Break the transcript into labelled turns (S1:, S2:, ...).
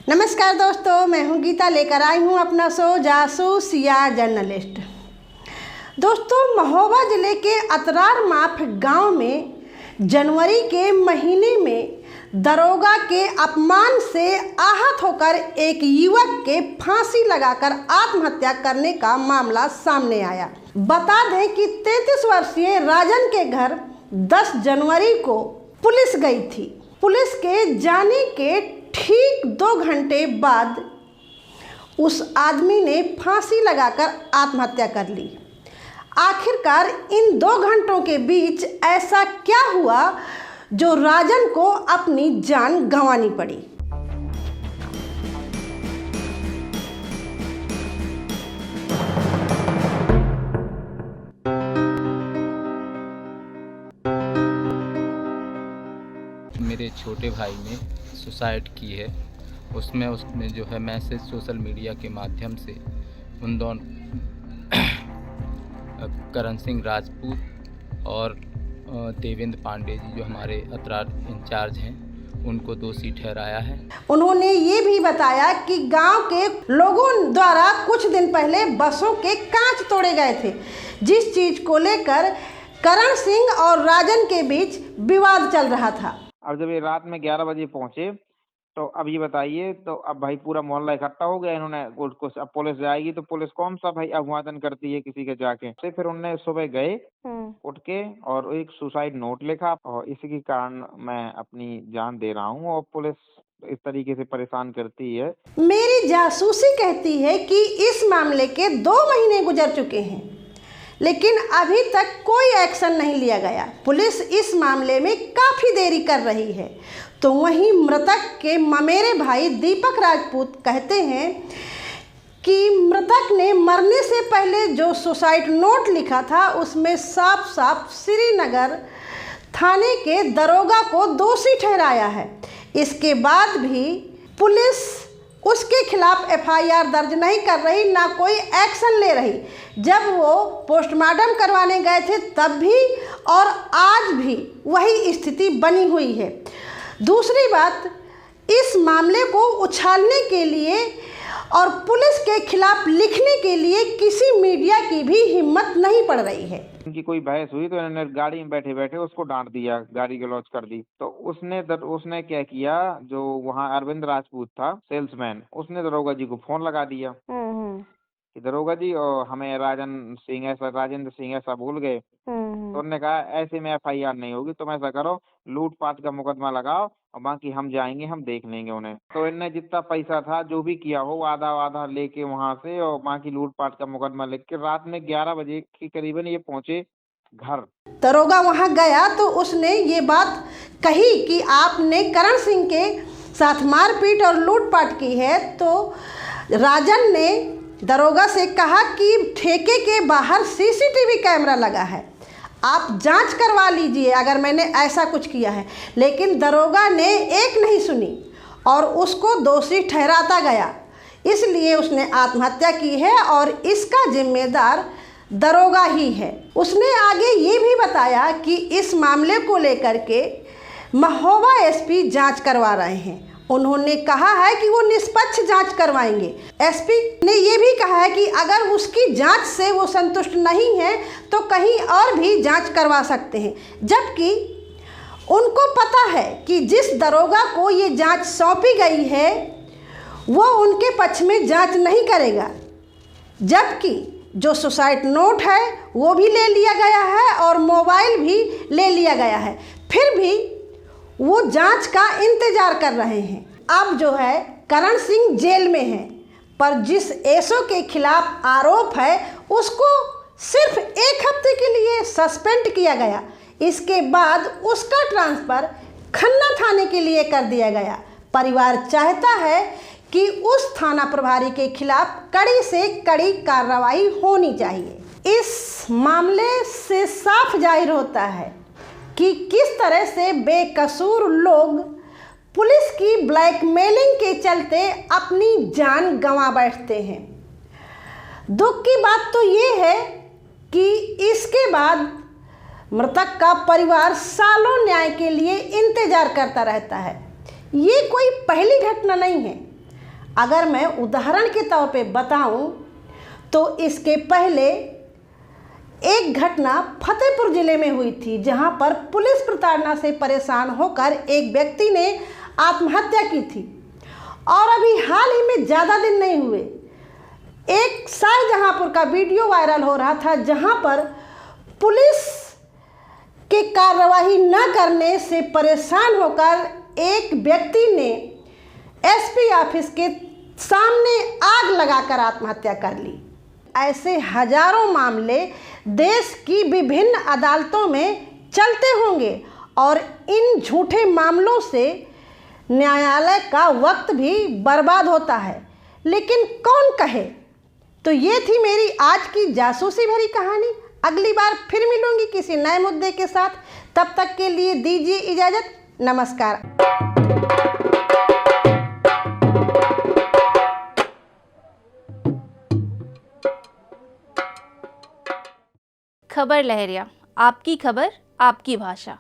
S1: नमस्कार दोस्तों, मैं हूं गीता, लेकर आई हूं अपना शो जासूस या जर्नलिस्ट। दोस्तों, महोबा ज़िले के अतरार माफ गांव में जनवरी के महीने में दरोगा के अपमान से आहत होकर एक युवक के फांसी लगाकर आत्महत्या करने का मामला सामने आया। बता दें कि 33 वर्षीय राजन के घर 10 जनवरी को पुलिस गई थी। पुलिस के जाने के ठीक 2 घंटे बाद उस आदमी ने फांसी लगाकर आत्महत्या कर ली। आखिरकार इन 2 घंटों के बीच ऐसा क्या हुआ जो राजन को अपनी जान गंवानी पड़ी।
S2: मेरे छोटे भाई ने सुसाइड की है। उसने जो है मैसेज सोशल मीडिया के माध्यम से उन दोनों करण सिंह राजपूत और देवेंद्र पांडे जी, जो हमारे अतरार इंचार्ज हैं, उनको दोषी ठहराया है। उन्होंने
S1: ये भी बताया कि गांव के लोगों द्वारा कुछ दिन पहले बसों के कांच तोड़े गए थे, जिस चीज को लेकर करण सिंह और राजन के बीच विवाद चल रहा था।
S3: अब जब ये रात में 11 बजे पहुंचे तो अब ये बताइए, तो अब भाई पूरा मोहल्ला इकट्ठा हो गया। इन्होंने अब पुलिस जाएगी तो पुलिस कौन सा भाई अभिवादन करती है किसी के जाके। फिर उनने सुबह गए उठ के और एक सुसाइड नोट लिखा, और इसी के कारण मैं अपनी जान दे रहा हूँ और पुलिस इस तरीके से परेशान करती है।
S1: मेरी जासूसी कहती है कि इस मामले के 2 महीने गुजर चुके हैं, लेकिन अभी तक कोई एक्शन नहीं लिया गया। पुलिस इस मामले में काफ़ी देरी कर रही है। तो वहीं मृतक के ममेरे भाई दीपक राजपूत कहते हैं कि मृतक ने मरने से पहले जो सुसाइड नोट लिखा था उसमें साफ साफ श्रीनगर थाने के दरोगा को दोषी ठहराया है। इसके बाद भी पुलिस उसके खिलाफ FIR दर्ज नहीं कर रही, ना कोई एक्शन ले रही। जब वो पोस्टमार्टम करवाने गए थे तब भी और आज भी वही स्थिति बनी हुई है। दूसरी बात, इस मामले को उछालने के लिए और पुलिस के खिलाफ लिखने के लिए किसी मीडिया की भी हिम्मत नहीं पड़ रही है।
S3: उनकी कोई बहस हुई तो इन्होंने गाड़ी में बैठे बैठे उसको डांट दिया, गाड़ी गलौज कर दी। तो उसने क्या किया, जो वहाँ अरविंद राजपूत था सेल्समैन, उसने दरोगा जी को फोन लगा दिया कि दरोगा जी और हमें राजेंद्र सिंह ऐसा भूल गए। तो उन्होंने कहा ऐसे में FIR नहीं होगी, तुम ऐसा करो लूटपाट का मुकदमा लगाओ और बाकी हम जाएंगे, हम देख लेंगे उन्हें। तो इनने जितना पैसा था जो भी किया हो आधा आधा लेके वहां से, और बाकी लूटपाट का मुकदमा लिख के रात में 11 बजे के करीबन ये पहुंचे घर।
S1: दरोगा वहां गया तो उसने ये बात कही कि आपने करण सिंह के साथ मारपीट और लूटपाट की है। तो राजन ने दरोगा से कहा कि ठेके के बाहर CCTV कैमरा लगा है, आप जांच करवा लीजिए अगर मैंने ऐसा कुछ किया है। लेकिन दरोगा ने एक नहीं सुनी और उसको दोषी ठहराता गया, इसलिए उसने आत्महत्या की है और इसका जिम्मेदार दरोगा ही है। उसने आगे ये भी बताया कि इस मामले को लेकर के महोबा SP जांच करवा रहे हैं। उन्होंने कहा है कि वो निष्पक्ष जांच करवाएंगे। SP ने ये भी कहा है कि अगर उसकी जांच से वो संतुष्ट नहीं है तो कहीं और भी जांच करवा सकते हैं। जबकि उनको पता है कि जिस दरोगा को ये जांच सौंपी गई है वो उनके पक्ष में जांच नहीं करेगा, जबकि जो सुसाइड नोट है वो भी ले लिया गया है और मोबाइल भी ले लिया गया है, फिर भी वो जांच का इंतजार कर रहे हैं। अब जो है करण सिंह जेल में है, पर जिस एसओ के खिलाफ आरोप है उसको सिर्फ 1 हफ्ते के लिए सस्पेंड किया गया। इसके बाद उसका ट्रांसफ़र खन्ना थाने के लिए कर दिया गया। परिवार चाहता है कि उस थाना प्रभारी के खिलाफ कड़ी से कड़ी कार्रवाई होनी चाहिए। इस मामले से साफ जाहिर होता है कि किस तरह से बेकसूर लोग पुलिस की ब्लैकमेलिंग के चलते अपनी जान गंवा बैठते हैं। दुख की बात तो ये है कि इसके बाद मृतक का परिवार सालों न्याय के लिए इंतजार करता रहता है। ये कोई पहली घटना नहीं है। अगर मैं उदाहरण के तौर पे बताऊं तो इसके पहले एक घटना फतेहपुर जिले में हुई थी, जहां पर पुलिस प्रताड़ना से परेशान होकर एक व्यक्ति ने आत्महत्या की थी। और अभी हाल ही में ज़्यादा दिन नहीं हुए, एक शाहजहांपुर का वीडियो वायरल हो रहा था, जहां पर पुलिस के कार्रवाई न करने से परेशान होकर एक व्यक्ति ने एसपी ऑफिस के सामने आग लगाकर आत्महत्या कर ली। ऐसे हजारों मामले देश की विभिन्न अदालतों में चलते होंगे और इन झूठे मामलों से न्यायालय का वक्त भी बर्बाद होता है, लेकिन कौन कहे। तो ये थी मेरी आज की जासूसी भरी कहानी। अगली बार फिर मिलूंगी किसी नए मुद्दे के साथ। तब तक के लिए दीजिए इजाज़त। नमस्कार।
S4: खबर लहरिया, आपकी खबर आपकी भाषा।